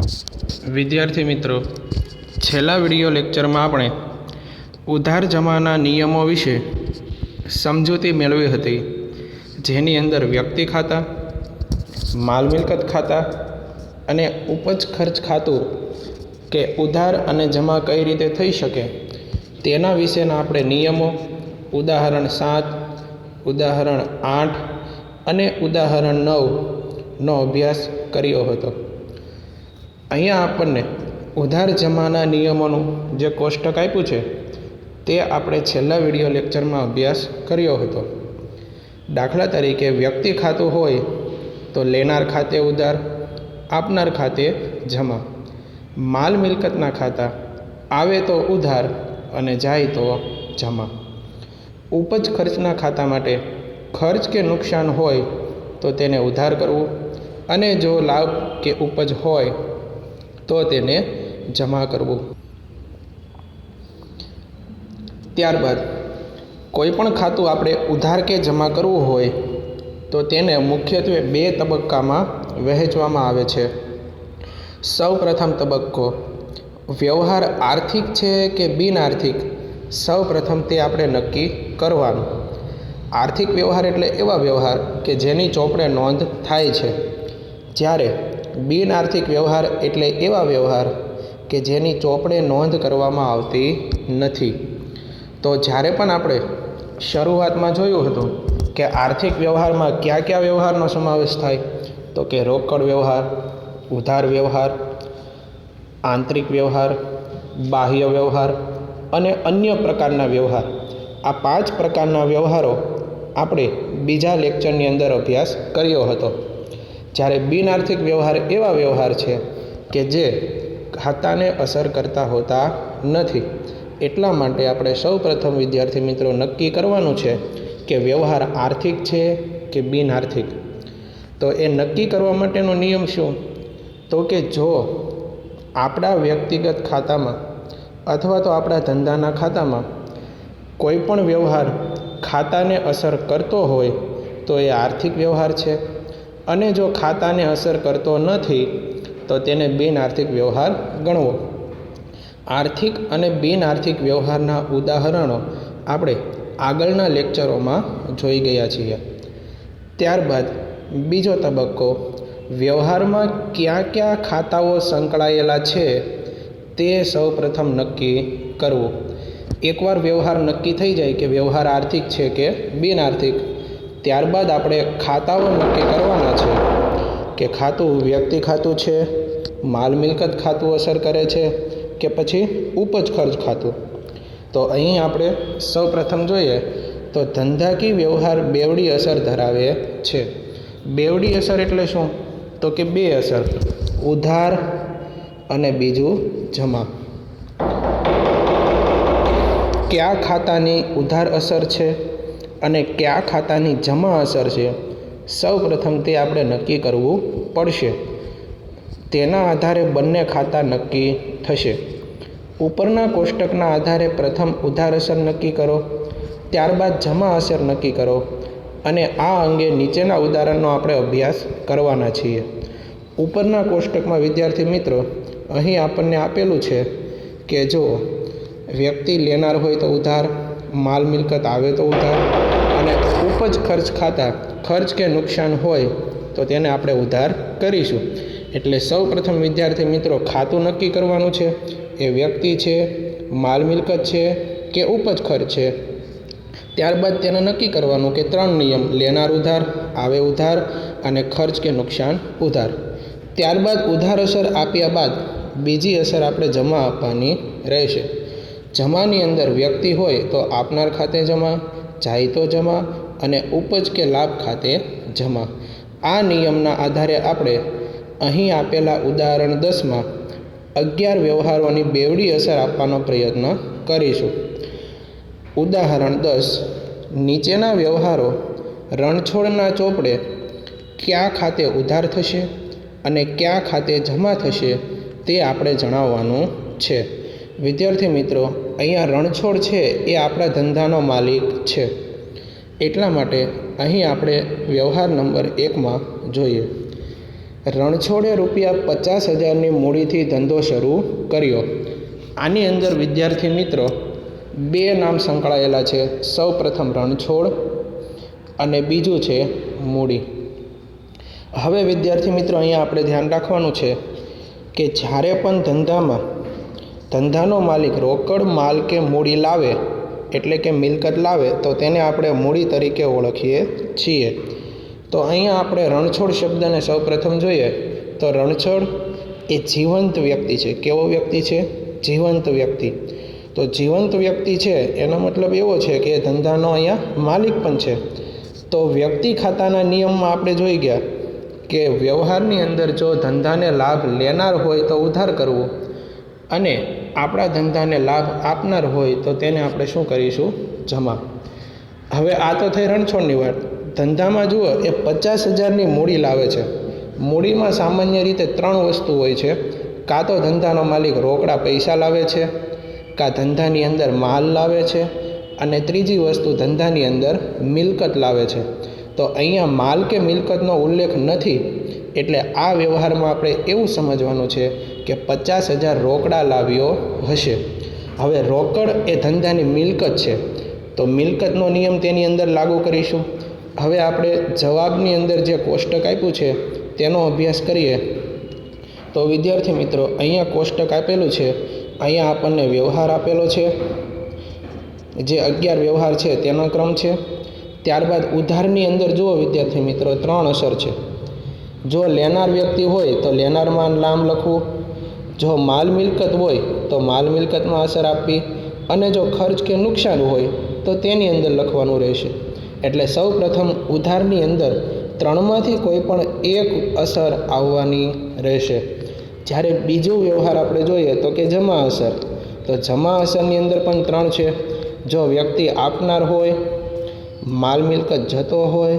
વિદ્યાર્થી મિત્રો, છેલ્લા વિડીયો લેક્ચરમાં આપણે ઉધાર જમાના નિયમો વિશે સમજૂતી મેળવી હતી, જેની અંદર વ્યક્તિ ખાતા, માલ મિલકત ખાતા અને ઉપજ ખર્ચ ખાતું કે ઉધાર અને જમા કઈ રીતે થઈ શકે તેના વિશેના આપણે નિયમો ઉદાહરણ 7, ઉદાહરણ 8 અને ઉદાહરણ 9નો અભ્યાસ કર્યો હતો। અહીંયા આપણને ઉધાર જમાના નિયમોનું જે કોષ્ટક આપ્યું છે તે આપણે છેલ્લા વિડીયો લેક્ચરમાં અભ્યાસ કર્યો હતો। દાખલા તરીકે વ્યક્તિ ખાતું હોય તો લેનાર ખાતે ઉધાર, આપનાર ખાતે જમા। માલ મિલકતના ખાતા આવે તો ઉધાર અને જાય તો જમા। ઉપજ ખર્ચના ખાતા માટે ખર્ચ કે નુકસાન હોય તો તેને ઉધાર કરવું અને જો લાભ કે ઉપજ હોય તો તેને જમા કરવું। ત્યારબાદ કોઈ પણ ખાતું આપણે ઉધાર કે જમા કરવું હોય તો તેને મુખ્યત્વે 2 તબક્કામાં વહેંચવામાં આવે છે। સૌ પ્રથમ તબક્કો, વ્યવહાર આર્થિક છે કે બિન આર્થિક, સૌ પ્રથમ તે આપણે નક્કી કરવાનું। આર્થિક વ્યવહાર એટલે એવા વ્યવહાર કે જેની ચોપડે નોંધ થાય છે, જ્યારે બિન આર્થિક વ્યવહાર એટલે એવા વ્યવહાર કે જેની ચોપડે નોંધ કરવામાં આવતી નથી। તો જ્યારે પણ આપણે શરૂઆતમાં જોયું હતું કે આર્થિક વ્યવહારમાં કયા કયા વ્યવહારનો સમાવેશ થાય, તો કે રોકડ વ્યવહાર, ઉધાર વ્યવહાર, આંતરિક વ્યવહાર, બાહ્ય વ્યવહાર અને અન્ય પ્રકારના વ્યવહાર। આ 5 પ્રકારના વ્યવહારો આપણે બીજા લેક્ચરની અંદર અભ્યાસ કર્યો હતો। જ્યારે બિન આર્થિક વ્યવહાર એવા વ્યવહાર છે કે જે ખાતાને અસર કરતા હોતા નથી, એટલા માટે આપણે સૌ પ્રથમ વિદ્યાર્થી મિત્રો નક્કી કરવાનું છે કે વ્યવહાર આર્થિક છે કે બિન આર્થિક। તો એ નક્કી કરવા માટેનો નિયમ શું, તો કે જો આપણા વ્યક્તિગત ખાતામાં અથવા તો આપણા ધંધાના ખાતામાં કોઈ પણ વ્યવહાર ખાતાને અસર કરતો હોય તો એ આર્થિક વ્યવહાર છે, અને જો ખાતાને અસર કરતો નથી તો તેને બિન આર્થિક વ્યવહાર ગણવો। આર્થિક અને બિન આર્થિક વ્યવહારના ઉદાહરણો આપણે આગળના લેક્ચરોમાં જોઈ ગયા છીએ। ત્યારબાદ બીજો તબક્કો, વ્યવહારમાં કયા કયા ખાતાઓ સંકળાયેલા છે તે સૌ પ્રથમ નક્કી કરવું। એકવાર વ્યવહાર નક્કી થઈ જાય કે વ્યવહાર આર્થિક છે કે બિન આર્થિક, ત્યારબાદ આપણે ખાતાઓ નક્કી કરવાના છે કે ખાતું વ્યક્તિ ખાતું છે, માલ મિલકત ખાતું અસર કરે છે કે પછી ઉપજ ખર્ચ ખાતું। તો અહીં આપણે સૌ પ્રથમ જોઈએ તો ધંધાકીય વ્યવહાર બેવડી અસર ધરાવે છે। બેવડી અસર એટલે શું, તો કે 2 અસર, ઉધાર અને બીજું જમા। કયા ખાતાની ઉધાર અસર છે અને કયા ખાતાની જમા અસર છે, સૌ પ્રથમ તે આપણે નક્કી કરવું પડશે। તેના આધારે બંને ખાતા નક્કી થશે। ઉપરના કોષ્ટકના આધારે પ્રથમ ઉધાર અસર નક્કી કરો, ત્યારબાદ જમા અસર નક્કી કરો, અને આ અંગે નીચેના ઉદાહરણનો આપણે અભ્યાસ કરવાના છીએ। ઉપરના કોષ્ટકમાં વિદ્યાર્થી મિત્રો અહીં આપણને આપેલું છે કે જો વ્યક્તિ લેનાર હોય તો ઉધાર, માલ મિલકત આવે તો ઉધાર, અને ઉપજ ખર્ચ ખાતા ખર્ચ કે નુકસાન હોય તો તેને આપણે ઉધાર કરીશું। એટલે સૌ પ્રથમ વિદ્યાર્થી મિત્રો ખાતું નક્કી કરવાનું છે, એ વ્યક્તિ છે, માલ મિલકત છે કે ઉપજ ખર્ચ છે। ત્યારબાદ તેને નક્કી કરવાનું કે 3 નિયમ, લેનાર ઉધાર, આવે ઉધાર અને ખર્ચ કે નુકસાન ઉધાર। ત્યારબાદ ઉધાર અસર આપ્યા બાદ બીજી અસર આપણે જમા આપવાની રહેશે। જમાની અંદર વ્યક્તિ હોય તો આપનાર ખાતે જમા, જાય તો જમા અને ઉપજ કે લાભ ખાતે જમા। આ નિયમના આધારે આપણે અહીં આપેલા ઉદાહરણ 10માં 11 વ્યવહારોની બેવડી અસર આપવાનો પ્રયત્ન કરીશું। ઉદાહરણ 10, નીચેના વ્યવહારો રણછોડના ચોપડે કયા ખાતે ઉધાર થશે અને કયા ખાતે જમા થશે તે આપણે જણાવવાનું છે। વિદ્યાર્થી મિત્રો, અહીંયા રણછોડ છે એ આપણા ધંધાનો માલિક છે, એટલા માટે અહીં આપણે વ્યવહાર નંબર 1માં જોઈએ। રણછોડે ₹50,000ની મૂડીથી ધંધો શરૂ કર્યો. આની અંદર વિદ્યાર્થી મિત્રો બે નામ સંકળાયેલા છે. સૌ પ્રથમ રણછોડ અને બીજું છે મૂડી. હવે વિદ્યાર્થી મિત્રો અહીંયા આપણે ધ્યાન રાખવાનું છે કે જ્યારે પણ ધંધાનો માલિક રોકડ માલ કે મૂડી લાવે એટલે કે મિલકત લાવે તો તેને આપણે મૂડી તરીકે ઓળખીએ છીએ. તો અહીંયા આપણે રણછોડ શબ્દને સૌ પ્રથમ જોઈએ તો રણછોડ એ જીવંત વ્યક્તિ છે. કેવો વ્યક્તિ છે? જીવંત વ્યક્તિ. તો જીવંત વ્યક્તિ છે એનો મતલબ એવો છે કે ધંધાનો અહીંયા માલિક પણ છે. તો વ્યક્તિ ખાતાના નિયમમાં આપણે જોઈ ગયા કે વ્યવહારની અંદર જો ધંધાને લાભ લેનાર હોય તો ઉધાર કરવું અને આપણા ધંધાને લાભ આપનાર હોય તો તેને આપણે શું કરીશું? જમા. હવે આ તો થઈ રણછોડની વાત. ધંધામાં જુઓ એ 50,000ની મૂડી લાવે છે. મૂડીમાં સામાન્ય રીતે 3 વસ્તુ હોય છે. કાં તો ધંધાનો માલિક રોકડા પૈસા લાવે છે, કાં ધંધાની અંદર માલ લાવે છે, અને ત્રીજી વસ્તુ ધંધાની અંદર મિલકત લાવે છે. તો અહીંયા માલ કે મિલકતનો ઉલ્લેખ નથી એટલે આ વ્યવહારમાં આપણે એવું સમજવાનું છે કે 50,000 રોકડા લાવ્યો હશે. હવે રોકડ એ ધંધાની મિલકત છે તો મિલકતનો નિયમ તેની અંદર લાગુ કરીશું. હવે આપણે જવાબની અંદર જે કોષ્ટક આપ્યું છે તેનો અભ્યાસ કરીએ તો વિદ્યાર્થી મિત્રો અહીંયા કોષ્ટક આપેલું છે. અહીંયા આપણને વ્યવહાર આપેલો છે, જે 11 વ્યવહાર છે તેનો ક્રમ છે. ત્યારબાદ ઉધારની અંદર જુઓ વિદ્યાર્થી મિત્રો 3 અસર છે. જો લેનાર વ્યક્તિ હોય તો લેનારમાં નામ લખવું, જો માલ મિલકત હોય તો માલ મિલકતમાં અસર આપવી, અને જો ખર્ચ કે નુકસાન હોય તો તેની અંદર લખવાનું રહેશે. એટલે સૌ પ્રથમ ઉધારની અંદર 3માંથી કોઈ પણ એક અસર આવવાની રહેશે. જ્યારે બીજો વ્યવહાર આપણે જોઈએ તો કે જમા અસર. તો જમા અસરની અંદર પણ 3 છે. જો વ્યક્તિ આપનાર હોય, માલ મિલકત જતો હોય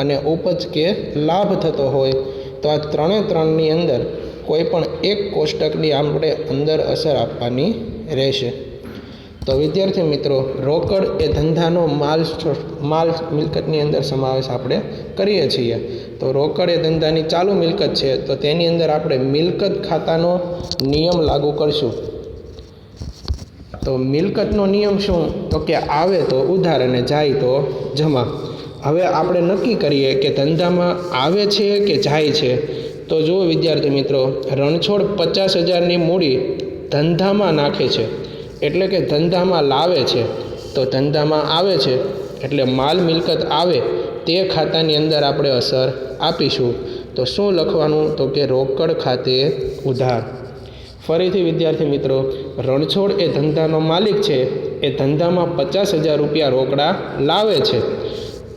અને ઉપજ કે લાભ થતો હોય તો આ 3ની અંદર કોઈ પણ એક કોષ્ટકની આપણે અંદર અસર આપવાની રહેશે. તો વિદ્યાર્થી મિત્રો રોકડ એ ધંધાનો માલ મિલકતની અંદર સમાવેશ આપણે કરીએ છીએ. તો રોકડ એ ધંધાની ચાલુ મિલકત છે તો તેની અંદર આપણે મિલકત ખાતાનો નિયમ લાગુ કરશું. તો મિલકતનો નિયમ શું? તો કે આવે તો ઉધાર અને જાય તો જમા. હવે આપણે નક્કી કરીએ કે ધંધામાં આવે છે કે જાય છે. તો જુઓ વિદ્યાર્થી મિત્રો, રણછોડ 50,000ની મૂડી ધંધામાં નાખે છે એટલે કે ધંધામાં લાવે છે. તો ધંધામાં આવે છે એટલે માલ મિલકત આવે તે ખાતાની અંદર આપણે અસર આપીશું. તો શું લખવાનું? તો કે રોકડ ખાતે ઉધાર. ફરીથી વિદ્યાર્થી મિત્રો, રણછોડ એ ધંધાનો માલિક છે. એ ધંધામાં 50,000 રૂપિયા રોકડા લાવે છે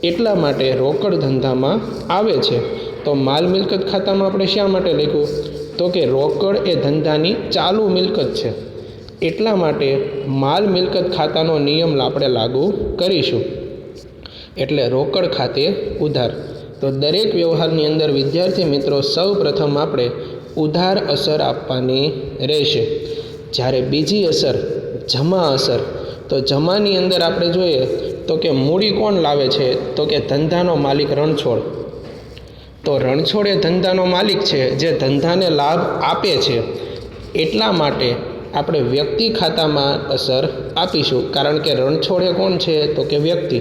એટલા માટે રોકડ ધંધામાં આવે છે. તો માલ મિલકત ખાતામાં આપણે શા માટે લખ્યું? તો કે રોકડ એ ધંધાની ચાલુ મિલકત છે એટલા માટે માલ મિલકત ખાતાનો નિયમ આપણે લાગુ કરીશું. એટલે રોકડ ખાતે ઉધાર. તો દરેક વ્યવહારની અંદર વિદ્યાર્થી મિત્રો સૌ પ્રથમ આપણે ઉધાર અસર આપવાની રહેશે. જ્યારે બીજી અસર જમા અસર. તો જમાની અંદર આપણે જોઈએ તો કે મૂડી કોણ લાવે છે? તો કે ધંધાનો માલિક રણછોડ. તો રણછોડ એ ધંધાનો માલિક છે જે ધંધાને લાભ આપે છે એટલા માટે આપણે વ્યક્તિ ખાતામાં અસર આપીશું. કારણ કે રણછોડ એ કોણ છે? તો કે વ્યક્તિ.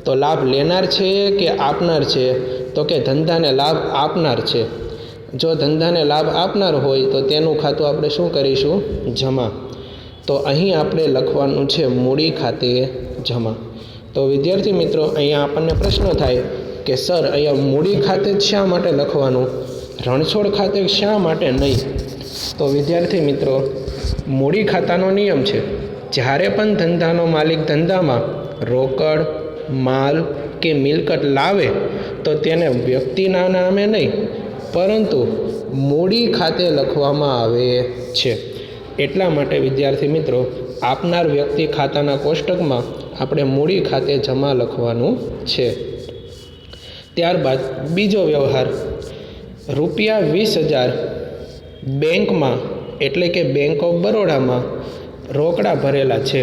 તો લાભ લેનાર છે કે આપનાર છે? તો કે ધંધાને લાભ આપનાર છે. જો ધંધાને લાભ આપનાર હોય તો તેનું ખાતું આપણે શું કરીશું? જમા. તો અહીં આપણે લખવાનું છે મૂડી ખાતે જમા. તો વિદ્યાર્થી મિત્રો અહીંયા આપણને પ્રશ્ન થાય કે સર અહીંયા મૂડી ખાતે જ શા માટે લખવાનું, રણછોડ ખાતે શા માટે નહીં? તો વિદ્યાર્થી મિત્રો મૂડી ખાતાનો નિયમ છે જ્યારે પણ ધંધાનો માલિક ધંધામાં રોકડ માલ કે મિલકત લાવે તો તેને વ્યક્તિના નામે નહીં પરંતુ મૂડી ખાતે લખવામાં આવે છે. એટલા માટે વિદ્યાર્થી મિત્રો આપનાર વ્યક્તિ ખાતાના કોષ્ટકમાં આપણે મૂડી ખાતે જમા લખવાનું છે. ત્યારબાદ બીજો વ્યવહાર, ₹20,000 બેંકમાં એટલે કે બેંક ઓફ બરોડામાં રોકડા ભરેલા છે.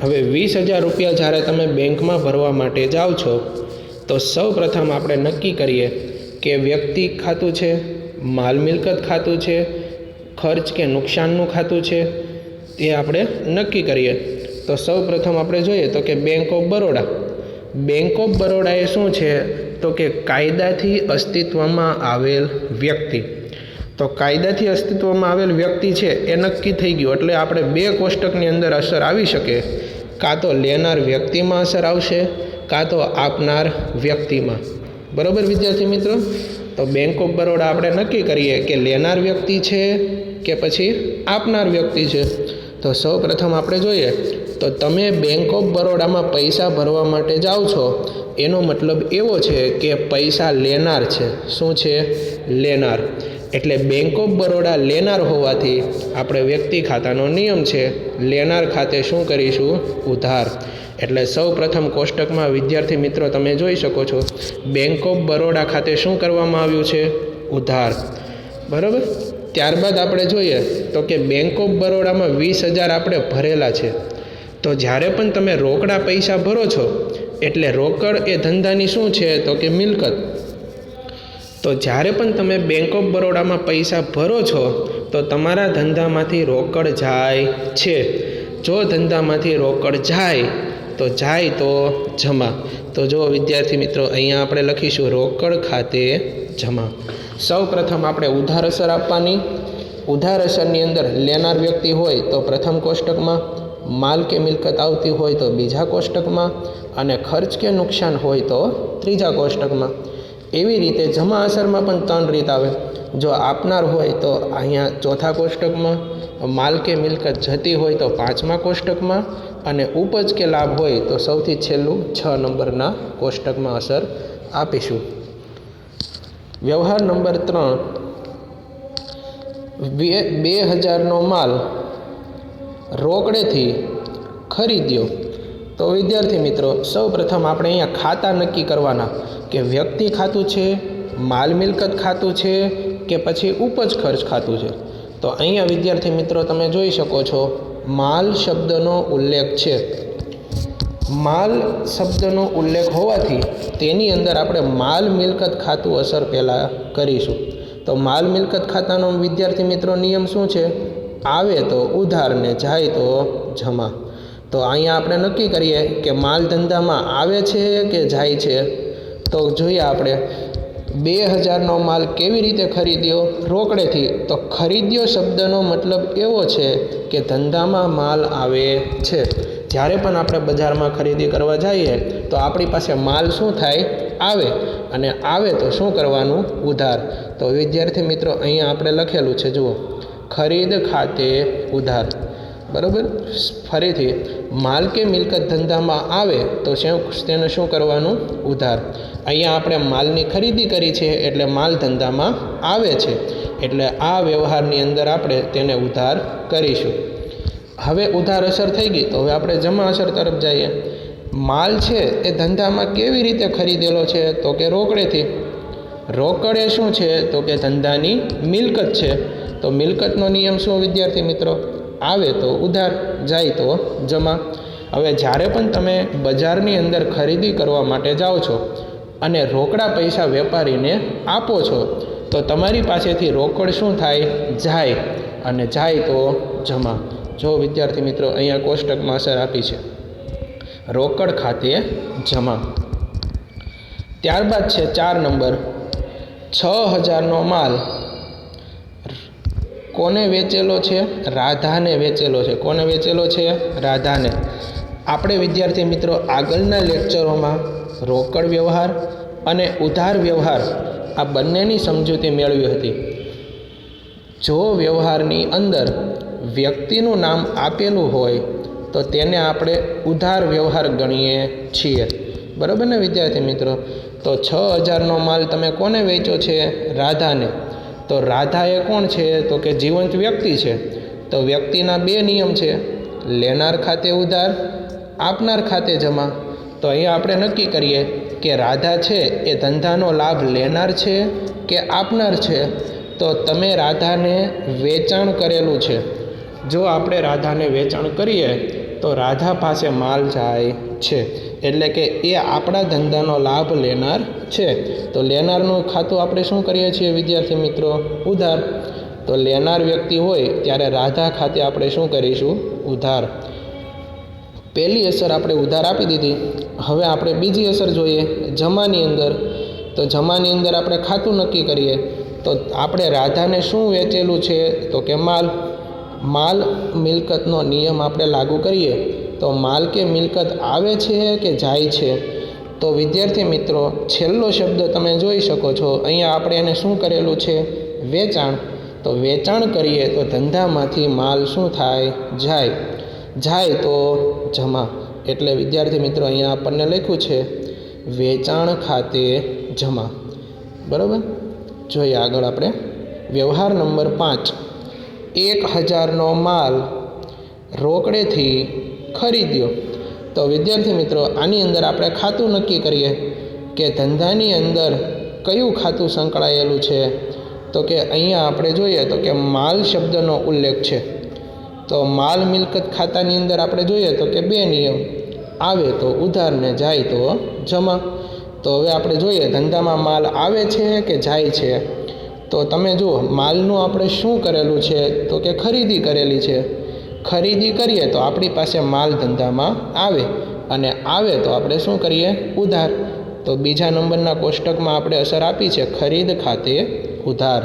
હવે 20,000 રૂપિયા જ્યારે તમે બેંકમાં ભરવા માટે જાઓ છો તો સૌ પ્રથમ આપણે નક્કી કરીએ કે વ્યક્તિ ખાતું છે માલ મિલકત ખાતું છે, ખર્ચ કે નુકસાનનું ખાતું છે, તે આપણે નક્કી કરીએ. તો સૌ પ્રથમ આપણે જોઈએ તો કે Bank of Baroda. Bank of Baroda એ શું છે તો કે કાયદાથી અસ્તિત્વમાં આવેલ વ્યક્તિ. તો કાયદાથી અસ્તિત્વમાં આવેલ વ્યક્તિ છે એ નક્કી થઈ ગયું, એટલે આપણે બે કોષ્ટકની અંદર અસર આવી શકે. કાં તો લેનાર વ્યક્તિમાં અસર આવશે, કાં તો આપનાર વ્યક્તિમાં. બરાબર વિદ્યાર્થી મિત્રો? તો બેંક ઓફ બરોડા આપણે નક્કી કરીએ કે લેનાર વ્યક્તિ છે કે પછી આપનાર વ્યક્તિ છે. તો સૌ પ્રથમ આપણે જોઈએ તો તમે બેંક ઓફ બરોડામાં પૈસા ભરવા માટે જાઓ છો, એનો મતલબ એવો છે કે પૈસા લેનાર છે. શું છે? લેનાર. એટલે બેંક ઓફ બરોડા લેનાર હોવાથી આપણે વ્યક્તિ ખાતાનો નિયમ છે લેનાર ખાતે શું કરીશું? ઉધાર. એટલે સૌ પ્રથમ કોષ્ટકમાં વિદ્યાર્થી મિત્રો તમે જોઈ શકો છો બેંક ઓફ બરોડા ખાતે શું કરવામાં આવ્યું છે? ઉધાર. બરાબર. ત્યારબાદ આપણે જોઈએ તો કે બેંક ઓફ બરોડામાં 20,000 આપણે ભરેલા છે. તો જ્યારે પણ તમે રોકડા પૈસા ભરો છો એટલે રોકડ એ ધંધાની શું છે તો કે મિલકત. તો જ્યારે પણ તમે બેંક ઓફ બરોડામાં પૈસા ભરો છો તો તમારા ધંધામાંથી રોકડ જાય છે. જો ધંધામાંથી રોકડ જાય તો જમા. તો જો વિદ્યાર્થી મિત્રો અહીંયા આપણે લખીશું રોકડ ખાતે જમા. સૌ પ્રથમ આપણે ઉધાર અસર આપવાની. ઉધાર અસરની અંદર લેનાર વ્યક્તિ હોય તો પ્રથમ કોષ્ટકમાં, માલ કે મિલકત આવતી હોય તો બીજા કોષ્ટકમાં, અને ખર્ચ કે નુકસાન હોય તો ત્રીજા કોષ્ટકમાં. એવી રીતે જમા અસરમાં પણ 3 રીત આવે. જો આપનાર હોય તો અહીંયા ચોથા કોષ્ટકમાં, માલ કે મિલકત જતી હોય તો 5મા કોષ્ટકમાં, અને ઉપજ કે લાભ હોય તો સૌથી છેલ્લું 6 નંબરના કોષ્ટકમાં અસર આપીશું. વ્યવહાર નંબર 3, 2,000નો માલ રોકડેથી ખરીદ્યો. તો વિદ્યાર્થી મિત્રો સૌ પ્રથમ આપણે અહીંયા ખાતા નક્કી કરવાના કે વ્યક્તિ ખાતું છે, માલ મિલકત ખાતું છે કે પછી ઉપજ ખર્ચ ખાતું છે. તો અહીંયા વિદ્યાર્થી મિત્રો તમે જોઈ શકો છો માલ શબ્દનો ઉલ્લેખ છે. માલ શબ્દનો ઉલ્લેખ હોવાથી તેની અંદર આપણે માલ મિલકત ખાતું અસર પહેલાં કરીશું. તો માલ મિલકત ખાતાનો વિદ્યાર્થી મિત્રો નિયમ શું છે? આવે તો ઉધાર ને જાય તો જમા. તો અહીંયા આપણે નક્કી કરીએ કે માલ ધંધામાં આવે છે કે જાય છે. તો જોઈએ આપણે 2,000નો માલ કેવી રીતે ખરીદ્યો? રોકડેથી. તો ખરીદ્યો શબ્દનો મતલબ એવો છે કે ધંધામાં માલ આવે છે. જ્યારે પણ આપણે બજારમાં ખરીદી કરવા જઈએ તો આપણી પાસે માલ શું થાય? આવે. અને આવે તો શું કરવાનું? ઉધાર. તો વિદ્યાર્થી મિત્રો અહીંયા આપણે લખેલું છે જુઓ, ખરીદ ખાતે ઉધાર. બરાબર. ફરીથી માલ કે મિલકત ધંધામાં આવે તો તેને શું કરવાનું? ઉધાર. અહીંયા આપણે માલની ખરીદી કરી છે એટલે માલ ધંધામાં આવે છે, એટલે આ વ્યવહારની અંદર આપણે તેને ઉધાર કરીશું. હવે ઉધાર અસર થઈ ગઈ તો હવે આપણે જમા અસર તરફ જઈએ. માલ છે એ ધંધામાં કેવી રીતે ખરીદેલો છે? તો કે રોકડેથી. રોકડ એ શું છે? તો કે ધંધાની મિલકત છે. તો મિલકતનો નિયમ શું વિદ્યાર્થી મિત્રો? આવે તો ઉધાર, જાય તો જમા. હવે જ્યારે પણ તમે બજારની અંદર ખરીદી કરવા માટે જાઓ છો અને રોકડા પૈસા વેપારીને આપો છો તો તમારી પાસેથી રોકડ શું થાય? જાય. અને જાય તો જમા. જો વિદ્યાર્થી મિત્રો અહીંયા કોષ્ટકમાં અસર આપી છે રોકડ ખાતે જમા. ત્યારબાદ છે 4 નંબર, 6,000નો માલ કોને વેચેલો છે? રાધાને વેચેલો છે. કોને વેચેલો છે? રાધાને. આપણે વિદ્યાર્થી મિત્રો આગળના લેક્ચરોમાં રોકડ વ્યવહાર અને ઉધાર વ્યવહાર આ બંનેની સમજૂતી મેળવી હતી. જો વ્યવહારની અંદર વ્યક્તિનું નામ આપેલું હોય તો તેને આપણે ઉધાર વ્યવહાર ગણીએ છીએ. બરાબર ને વિદ્યાર્થી મિત્રો? તો 6,000નો માલ તમે કોને વેચો છે? રાધાને. તો રાધા એ કોણ છે? તો કે જીવંત વ્યક્તિ છે. તો વ્યક્તિના 2 નિયમ છે, લેનાર ખાતે ઉધાર, આપનાર ખાતે જમા. તો અહીંયા આપણે નક્કી કરીએ કે રાધા છે એ ધંધાનો લાભ લેનાર છે કે આપનાર છે. તો તમે રાધાને વેચાણ કરેલું છે. જો આપણે રાધાને વેચાણ કરીએ તો રાધા પાસે માલ જાય છે, એટલે કે એ આપણા ધંધાનો લાભ લેનાર છે. તો લેનારનું ખાતું આપણે શું કરીએ છીએ વિદ્યાર્થી મિત્રો? ઉધાર. તો લેનાર વ્યક્તિ હોય ત્યારે રાધા ખાતે આપણે શું કરીશું? ઉધાર. પહેલી અસર આપણે ઉધાર આપી દીધી. હવે આપણે બીજી અસર જોઈએ જમાની અંદર. તો જમાની અંદર આપણે ખાતું નક્કી કરીએ. તો આપણે રાધાને શું વેચેલું છે? તો કે માલ મિલકતનો નિયમ આપણે લાગુ કરીએ તો માલ કે મિલકત આવે છે કે જાય છે? તો વિદ્યાર્થી મિત્રો છેલ્લો શબ્દ તમે જોઈ શકો છો. અહીંયા આપણે એને શું કરેલું છે? વેચાણ. તો વેચાણ કરીએ તો ધંધામાંથી માલ શું થાય? જાય તો જમા. એટલે વિદ્યાર્થી મિત્રો અહીંયા આપણને લખ્યું છે વેચાણ ખાતે જમા. બરાબર. જોઈએ આગળ આપણે વ્યવહાર નંબર 5. 1000નો માલ રોકડેથી ખરીદ્યો. તો વિદ્યાર્થી મિત્રો આની અંદર આપણે ખાતું નક્કી કરીએ કે ધંધાની અંદર કયું ખાતું સંકળાયેલું છે. તો કે અહીંયા આપણે જોઈએ તો કે માલ શબ્દનો ઉલ્લેખ છે. તો માલ મિલકત ખાતાની અંદર આપણે જોઈએ તો કે 2 નિયમ, આવે તો ઉધાર ને જાય તો જમા. તો હવે આપણે જોઈએ ધંધામાં માલ આવે છે કે જાય છે. તો તમે જુઓ માલનું આપણે શું કરેલું છે? તો કે ખરીદી કરેલી છે. ખરીદી કરીએ તો આપણી પાસે માલ ધંધામાં આવે, અને આવે તો આપણે શું કરીએ? ઉધાર. તો બીજા નંબરના કોષ્ટકમાં આપણે અસર આપી છે ખરીદ ખાતે ઉધાર.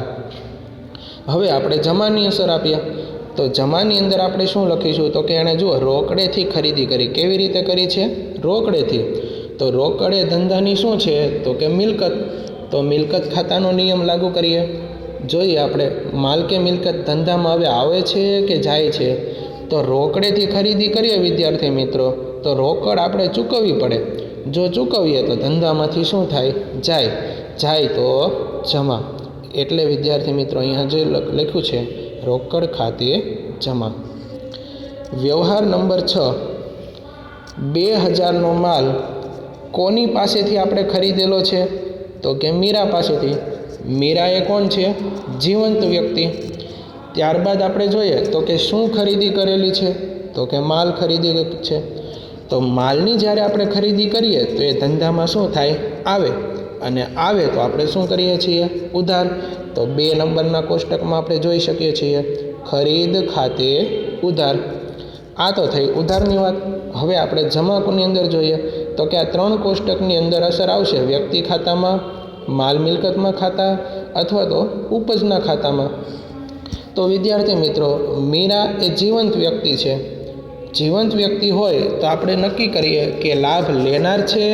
હવે આપણે જમાની અસર આપીએ. તો જમાની અંદર આપણે શું લખીશું? તો કે એણે જુઓ રોકડેથી ખરીદી કરી. કેવી રીતે કરી છે? રોકડેથી. તો રોકડે ધંધાની શું છે? તો કે મિલકત. તો મિલકત ખાતાનો નિયમ લાગુ કરીએ. જોઈએ આપણે માલ કે મિલકત ધંધામાં હવે આવે છે કે જાય છે. તો રોકડેથી ખરીદી કરીએ વિદ્યાર્થી મિત્રો તો રોકડ આપણે ચૂકવવી પડે. જો ચૂકવીએ તો ધંધામાંથી શું થાય? જાય તો જમા. એટલે વિદ્યાર્થી મિત્રો અહીંયા જે લખ્યું છે રોકડ ખાતે જમા. વ્યવહાર નંબર 6. 2000નો માલ કોની પાસેથી આપણે ખરીદેલો છે? તો કે મીરા પાસેથી. મીરા એ કોણ છે? જીવંત વ્યક્તિ. ત્યારબાદ આપણે જોઈએ તો કે શું ખરીદી કરેલી છે? તો કે માલ ખરીદી છે. તો માલની જ્યારે આપણે ખરીદી કરીએ તો એ ધંધામાં શું થાય? આવે, અને આવે તો આપણે શું કરીએ છીએ? ઉધાર. તો 2 નંબરના કોષ્ટકમાં આપણે જોઈ શકીએ છીએ ખરીદ ખાતે ઉધાર. આ તો થઈ ઉધારની વાત. હવે આપણે જમાકુની અંદર જોઈએ તો કે આ 3 કોષ્ટકની અંદર અસર આવશે વ્યક્તિ ખાતામાં, માલ મિલકતમાં ખાતા, અથવા તો ઉપજના ખાતામાં. તો વિદ્યાર્થી મિત્રો મીરા એ જીવંત વ્યક્તિ છે. જીવંત વ્યક્તિ હોય તો આપણે નક્કી કરીએ કે લાભ લેનાર છે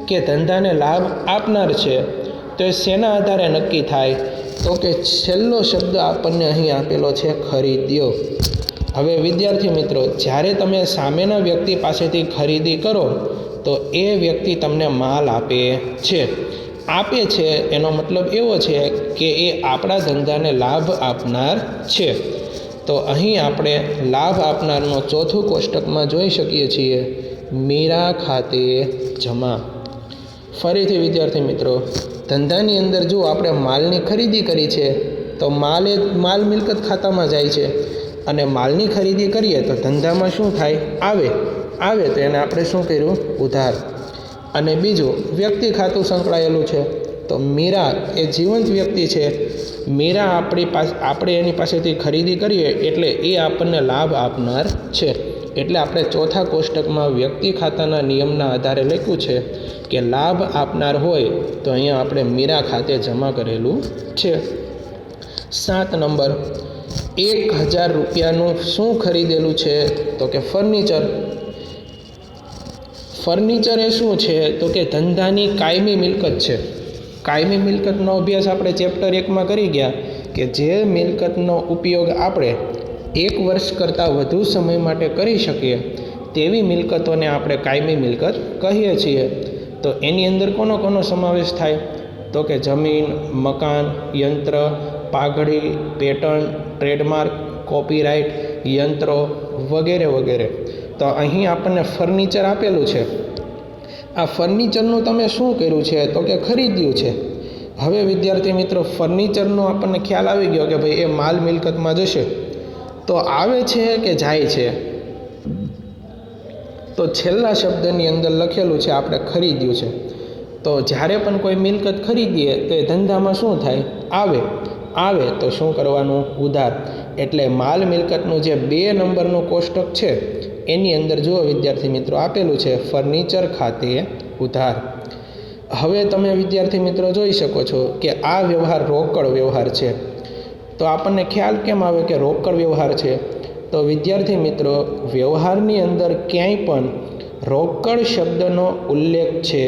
કે ધંધાને લાભ આપનાર છે. તો એ શેના આધારે નક્કી થાય? તો કે છેલ્લો શબ્દ આપણને અહીં આપેલો છે ખરીદ્યો. હવે વિદ્યાર્થી મિત્રો જ્યારે તમે સામેના વ્યક્તિ પાસેથી ખરીદી કરો તો એ વ્યક્તિ તમને માલ આપે છે. એનો મતલબ એવો છે કે એ આપણા ધંધાને લાભ આપનાર છે. તો અહીં આપણે લાભ આપનારનો 4થું કોષ્ટકમાં જોઈ શકીએ છીએ મીરા ખાતે જમા. ફરીથી વિદ્યાર્થી મિત્રો ધંધાની અંદર જો આપણે માલની ખરીદી કરી છે તો માલ મિલકત ખાતામાં જાય છે, અને માલની ખરીદી કરીએ તો ધંધામાં શું થાય? આવે તો એને આપણે શું કર્યું? ઉધાર. અને બીજું વ્યક્તિ ખાતું સંકળાયેલું છે. તો મીરા એ જીવંત વ્યક્તિ છે. મીરા આપણે એની પાસેથી ખરીદી કરીએ એટલે એ આપણને લાભ આપનાર છે. એટલે આપણે 4થા કોષ્ટકમાં વ્યક્તિ ખાતાના નિયમના આધારે લખ્યું છે કે લાભ આપનાર હોય તો અહીંયા આપણે મીરા ખાતે જમા કરેલું છે. 7 નંબર 1000 રૂપિયાનું શું ખરીદેલું છે? તો કે ફર્નિચર. ફર્નિચર એ શું છે? તો કે ધંધાની કાયમી મિલકત છે. કાયમી મિલકતનો અભ્યાસ આપણે ચેપ્ટર 1માં કરી ગયા કે જે મિલકતનો ઉપયોગ આપણે 1 વર્ષ કરતાં વધુ સમય માટે કરી શકીએ તેવી મિલકતોને આપણે કાયમી મિલકત કહીએ છીએ. તો એની અંદર કોનો સમાવેશ થાય? તો કે જમીન, મકાન, યંત્ર, પાઘડી, પેટર્ન, ટ્રેડમાર્ક, કોપીરાઇટ, યંત્રો વગેરે વગેરે. તો અહીં આપણને ફર્નિચર આપેલું છે. આ ફર્નિચરનું તમે શું કર્યું છે? તો કે ખરીદ્યું છે. હવે વિદ્યાર્થી મિત્રો ફર્નિચરનો આપણને ખ્યાલ આવી ગયો કે ભાઈ એ માલ મિલકતમાં જશે. તો આવે છે કે જાય છે? તો છેલ્લા શબ્દની અંદર લખેલું છે આપણે ખરીદ્યું છે. તો જ્યારે પણ કોઈ મિલકત ખરીદીએ તો એ ધંધામાં શું થાય? આવે તો શું કરવાનું? ઉધાર. એટલે માલ મિલકતનું જે 2 નંબરનું કોષ્ટક છે એની અંદર જુઓ વિદ્યાર્થી મિત્રો આપેલું છે ફર્નિચર ખાતે ઉધાર. હવે તમે વિદ્યાર્થી મિત્રો જોઈ શકો છો કે આ વ્યવહાર રોકડ વ્યવહાર છે. તો આપણને ખ્યાલ કેમ આવે કે રોકડ વ્યવહાર છે? તો વિદ્યાર્થી મિત્રો વ્યવહારની અંદર ક્યાંય પણ રોકડ શબ્દનો ઉલ્લેખ છે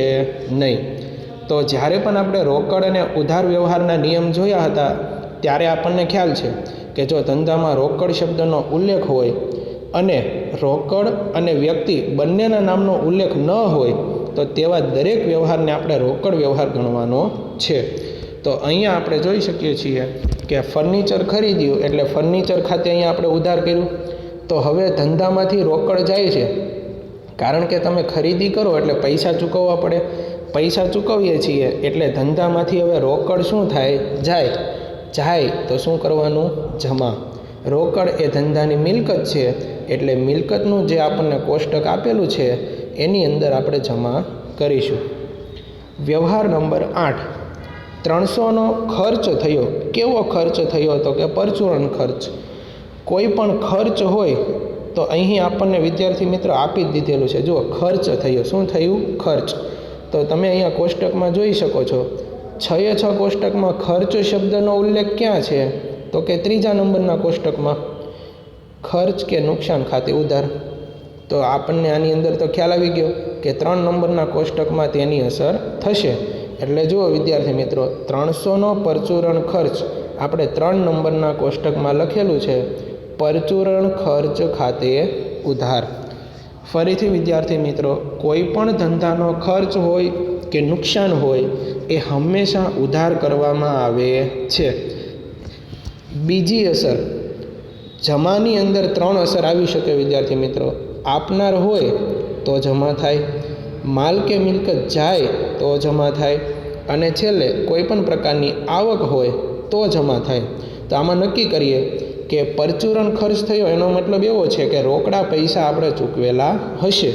નહીં. તો જ્યારે પણ આપણે રોકડ અને ઉધાર વ્યવહારના નિયમ જોયા હતા ત્યારે આપણને ખ્યાલ છે કે જો ધંધામાં રોકડ શબ્દનો ઉલ્લેખ હોય અને રોકડ અને વ્યક્તિ બંનેના નામનો ઉલ્લેખ ન હોય તો તેવા દરેક વ્યવહારને આપણે રોકડ વ્યવહાર ગણવાનો છે. તો અહીંયા આપણે જોઈ શકીએ છીએ કે ફર્નિચર ખરીદ્યું એટલે ફર્નિચર ખાતે અહીંયા આપણે ઉધાર કર્યું. તો હવે ધંધામાંથી રોકડ જાય છે, કારણ કે તમે ખરીદી કરો એટલે પૈસા ચૂકવવા પડે. પૈસા ચૂકવીએ છીએ એટલે ધંધામાંથી હવે રોકડ શું થાય? જાય તો શું કરવાનું? જમા. રોકડ એ ધંધાની મિલકત છે એટલે મિલકતનું જે આપણને કોષ્ટક આપેલું છે એની અંદર આપણે જમા કરીશું. વ્યવહાર નંબર 8, 300નો ખર્ચ થયો. કેવો ખર્ચ થયો? તો કે પરચુરણ ખર્ચ. કોઈ પણ ખર્ચ હોય તો અહીં આપણને વિદ્યાર્થી મિત્રો આપી જ દીધેલું છે. જુઓ ખર્ચ થયો. શું થયું? ખર્ચ. તો તમે અહીંયા કોષ્ટકમાં જોઈ શકો છો 6 કોષ્ટકમાં ખર્ચ શબ્દનો ઉલ્લેખ ક્યાં છે? તો કે 3જા નંબરના કોષ્ટકમાં ખર્ચ કે નુકસાન ખાતે ઉધાર. તો આપણને આની અંદર તો ખ્યાલ આવી ગયો કે 3 નંબરના કોષ્ટકમાં તેની અસર થશે. એટલે જુઓ વિદ્યાર્થી મિત્રો 300નો પરચુરણ ખર્ચ આપણે 3 નંબરના કોષ્ટકમાં લખેલું છે પરચુરણ ખર્ચ ખાતે ઉધાર. ફરીથી વિદ્યાર્થી મિત્રો કોઈ પણ ધંધાનો ખર્ચ હોય કે નુકસાન હોય એ હંમેશા ઉધાર કરવામાં આવે છે. બીજી અસર, જમાની અંદર 3 અસર આવી શકે વિદ્યાર્થી મિત્રો. આપનાર હોય તો જમા થાય, માલ કે મિલકત જાય તો જમા થાય, અને છેલ્લે કોઈ પણ પ્રકારની આવક હોય તો જમા થાય. તો આમાં નક્કી કરીએ કે પરચુરણ ખર્ચ થયો એનો મતલબ એવો છે કે રોકડા પૈસા આપણે ચૂકવેલા હશે.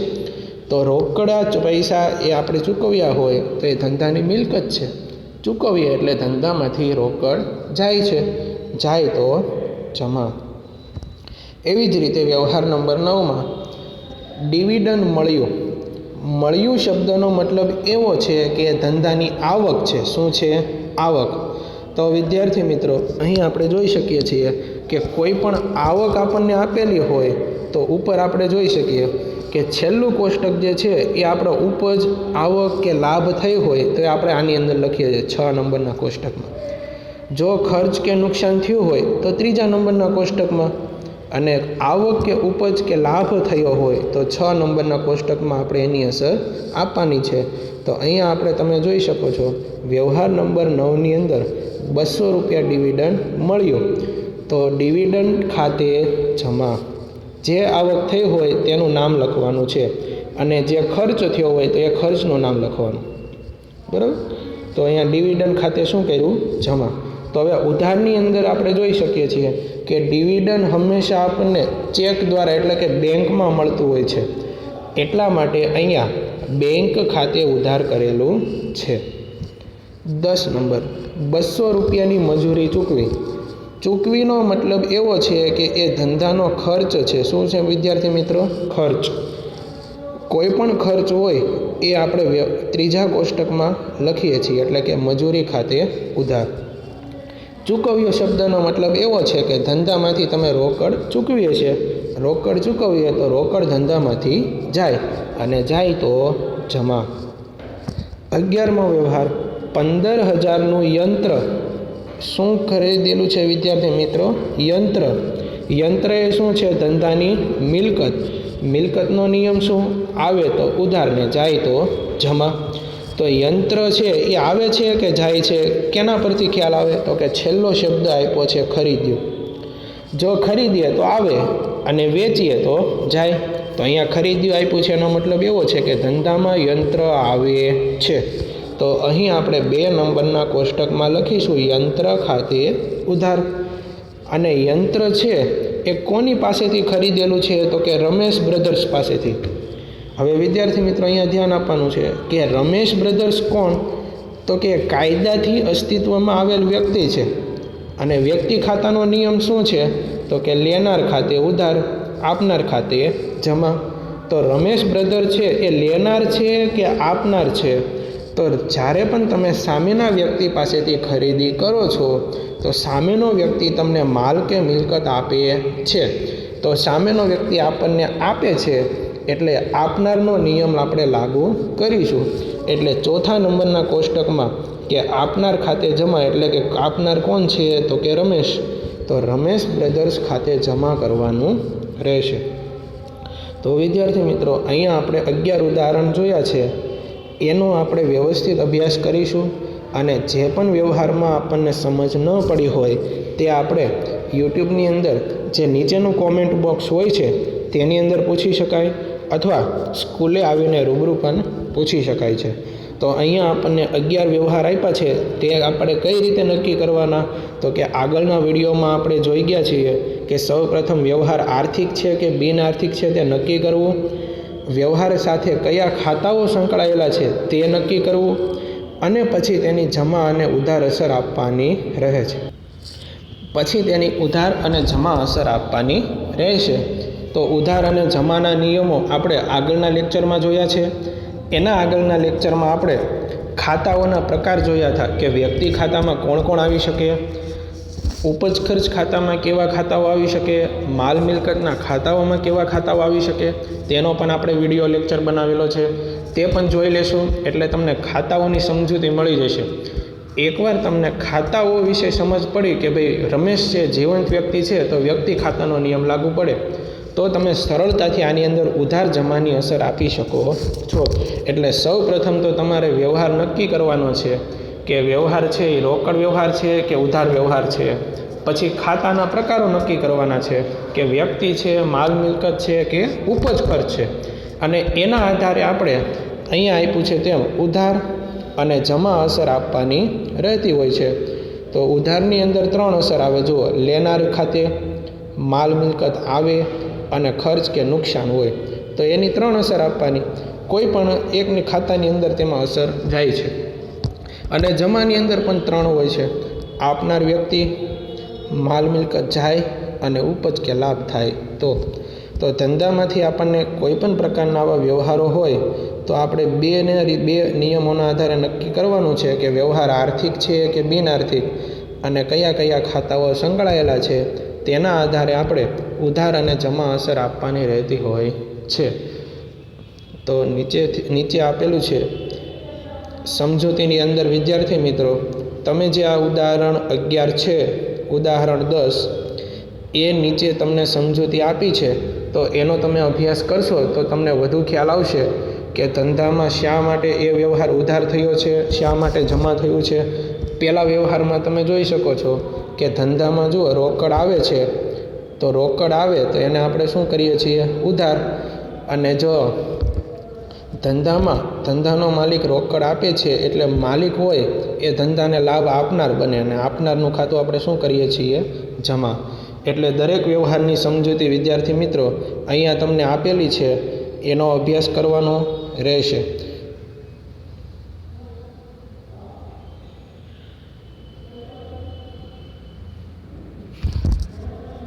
તો રોકડા પૈસા એ આપણે ચૂકવ્યા હોય તો એ ધંધાની મિલકત છે. ચૂકવીએ એટલે ધંધામાંથી રોકડ જાય તો જમા. એવી જ રીતે વ્યવહાર નંબર 9માં ડિવિડન્ડ મળ્યું શબ્દનો મતલબ એવો છે કે ધંધાની આવક છે. શું છે? આવક. તો વિદ્યાર્થી મિત્રો અહીં આપણે જોઈ શકીએ છીએ કે કોઈ પણ આવક આપણને આપેલી હોય તો ઉપર આપણે જોઈ શકીએ કે છેલ્લું કોષ્ટક જે છે એ આપણે ઉપજ, આવક કે લાભ થઈ હોય તો એ આપણે આની અંદર લખીએ છીએ 6 નંબરના કોષ્ટકમાં. જો ખર્ચ કે નુકસાન થયું હોય તો 3જા નંબરના કોષ્ટકમાં, અને આવક કે ઉપજ કે લાભ થયો હોય તો 6 નંબરના કોષ્ટકમાં આપણે એની અસર આપવાની છે. તો અહીંયા આપણે તમે જોઈ શકો છો વ્યવહાર નંબર 9ની અંદર 200 રૂપિયા ડિવિડન્ડ મળ્યો તો ડિવિડન્ડ ખાતે જમા. જે આવક થઈ હોય તેનું નામ લખવાનું છે અને જે ખર્ચ થયો હોય તો એ ખર્ચનું નામ લખવાનું. બરાબર? તો અહીંયા ડિવિડન્ડ ખાતે શું કર્યું? જમા. તો હવે ઉધારની અંદર આપણે જોઈ શકીએ છીએ કે ડિવિડન્ડ હંમેશા આપણને ચેક દ્વારા એટલે કે બેંકમાં મળતું હોય છે. એટલા માટે અહીંયા બેંક ખાતે ઉધાર કરેલું છે. 10 નંબર 200 રૂપિયાની મજૂરી ચૂકવીનો મતલબ એવો છે કે એ ધંધાનો ખર્ચ છે. શું છે વિદ્યાર્થી મિત્રો? ખર્ચ. કોઈ પણ ખર્ચ હોય એ આપણે 3જા કોષ્ટકમાં લખીએ છીએ એટલે કે મજૂરી ખાતે ઉધાર. ચૂકવ્યો શબ્દનો મતલબ એવો છે કે ધંધામાંથી તમે રોકડ ચૂકવીએ છીએ. રોકડ ચૂકવીએ તો રોકડ ધંધામાંથી જાય, અને જાય તો જમા. 11મો વ્યવહાર 15,000નું યંત્ર. શું ખરીદેલું છે વિદ્યાર્થી મિત્રો? યંત્ર એ શું છે? ધંધાની મિલકત. મિલકતનો નિયમ શું? આવે તો ઉધાર ને જાય તો જમા. તો યંત્ર છે એ આવે છે કે જાય છે? કેના પરથી ખ્યાલ આવે? તો કે છેલ્લો શબ્દ આપ્યો છે ખરીદ્યું. જો ખરીદીએ તો આવે અને વેચીએ તો જાય. તો અહીંયા ખરીદ્યું આપ્યું છે એનો મતલબ એવો છે કે ધંધામાં યંત્ર આવે છે. તો અહીં આપણે 2 નંબરના કોષ્ટકમાં લખીશું યંત્ર ખાતે ઉધાર. અને યંત્ર છે એ કોની પાસેથી ખરીદેલું છે? તો કે રમેશ બ્રધર્સ પાસેથી. હવે વિદ્યાર્થી મિત્રો અહીંયા ધ્યાન આપવાનું છે કે રમેશ બ્રધર્સ કોણ? તો કે કાયદાથી અસ્તિત્વમાં આવેલ વ્યક્તિ છે. અને વ્યક્તિ ખાતાનો નિયમ શું છે? તો કે લેનાર ખાતે ઉધાર, આપનાર ખાતે જમા. તો રમેશ બ્રધર છે એ લેનાર છે કે આપનાર છે? તો જ્યારે પણ તમે સામેના વ્યક્તિ પાસેથી ખરીદી કરો છો તો સામેનો વ્યક્તિ તમને માલ કે મિલકત આપે છે. તો સામેનો વ્યક્તિ આપણને આપે છે એટલે આપનારનો નિયમ આપણે લાગુ કરીશું. એટલે ચોથા નંબરના કોષ્ટકમાં કે આપનાર ખાતે જમા એટલે કે આપનાર કોણ છે? તો કે રમેશ. તો રમેશ બ્રધર્સ ખાતે જમા કરવાનું રહેશે. તો વિદ્યાર્થી મિત્રો અહીંયા આપણે 11 ઉદાહરણ જોયા છે. એનો આપણે વ્યવસ્થિત અભ્યાસ કરીશું અને જે પણ વ્યવહારમાં આપણને સમજ ન પડી હોય તે આપણે યુટ્યુબની અંદર જે નીચેનું કોમેન્ટ બોક્સ હોય છે તેની અંદર પૂછી શકાય અથવા સ્કૂલે આવીને રૂબરૂ પણ પૂછી શકાય છે. તો અહીંયા આપણને 11 વ્યવહાર આપ્યા છે તે આપણે કઈ રીતે નક્કી કરવાના? તો કે આગળના વિડીયોમાં આપણે જોઈ ગયા છીએ કે સૌપ્રથમ વ્યવહાર આર્થિક છે કે બિન આર્થિક છે તે નક્કી કરવું, વ્યવહાર સાથે કયા ખાતાઓ સંકળાયેલા છે તે નક્કી કરવું અને પછી તેની જમા અને ઉધાર અસર આપવાની રહે છે. પછી તેની ઉધાર અને જમા અસર આપવાની રહેશે. તો ઉધાર અને જમાના નિયમો આપણે આગળના લેક્ચરમાં જોયા છે. એના આગળના લેક્ચરમાં આપણે ખાતાઓના પ્રકાર જોયા હતા કે વ્યક્તિ ખાતામાં કોણ કોણ આવી શકે, ઉપજ ખર્ચ ખાતામાં કેવા ખાતાઓ આવી શકે, માલ મિલકતના ખાતાઓમાં કેવા ખાતાઓ આવી શકે તેનો પણ આપણે વિડીયો લેક્ચર બનાવેલો છે. તે પણ જોઈ લેશું એટલે તમને ખાતાઓની સમજૂતી મળી જશે. એકવાર તમને ખાતાઓ વિશે સમજ પડી કે ભાઈ રમેશ છે જીવંત વ્યક્તિ છે તો વ્યક્તિ ખાતાનો નિયમ લાગુ પડે તો તમે સરળતાથી આની અંદર ઉધાર જમાની અસર આપી શકો છો. એટલે સૌ પ્રથમ તો તમારે વ્યવહાર નક્કી કરવાનો છે કે વ્યવહાર છે એ રોકડ વ્યવહાર છે કે ઉધાર વ્યવહાર છે. પછી ખાતાના પ્રકારો નક્કી કરવાના છે કે વ્યક્તિ છે, માલ મિલકત છે કે ઉપજ ખર્ચ છે. અને એના આધારે આપણે અહીંયા આપ્યું છે તેમ ઉધાર અને જમા અસર આપવાની રહેતી હોય છે. તો ઉધારની અંદર 3 અસર આવે. જુઓ, લેનાર ખાતે માલ મિલકત આવે અને ખર્ચ કે નુકસાન હોય તો એની 3 અસર આપવાની. કોઈ પણ એકની ખાતાની અંદર તેમાં અસર જાય છે. અને જમાની અંદર પણ 3 હોય છે. આપનાર વ્યક્તિ, માલ મિલકત જાય અને ઉપજ કે લાભ થાય. તો ધંધામાંથી આપણને કોઈ પણ પ્રકારના આવા વ્યવહારો હોય તો આપણે બે નિયમોના આધારે નક્કી કરવાનું છે કે વ્યવહાર આર્થિક છે કે બિન આર્થિક અને કયા કયા ખાતાઓ સંકળાયેલા છે. તેના આધારે આપણે ઉધાર અને જમા અસર આપવાની રહેતી હોય છે. તો નીચે આપેલું છે સમજૂતીની અંદર વિદ્યાર્થી મિત્રો તમે જે આ ઉદાહરણ 11 છે, ઉદાહરણ 10 એ નીચે તમને સમજૂતી આપી છે તો એનો તમે અભ્યાસ કરશો તો તમને વધુ ખ્યાલ આવશે કે ધંધામાં શા માટે એ વ્યવહાર ઉધાર થયો છે, શા માટે જમા થયું છે. પહેલા વ્યવહારમાં તમે જોઈ શકો છો કે ધંધામાં જુઓ રોકડ આવે છે તો રોકડ આવે તો એને આપણે શું કરીએ છીએ? ઉધાર. અને જો ધંધાનો માલિક રોકડ આપે છે એટલે માલિક હોય એ ધંધાને લાભ આપનાર બને અને આપનારનું ખાતું આપણે શું કરીએ છીએ? જમા. એટલે દરેક વ્યવહારની સમજૂતી વિદ્યાર્થી મિત્રો અહીંયા તમને આપેલી છે, એનો અભ્યાસ કરવાનો રહેશે.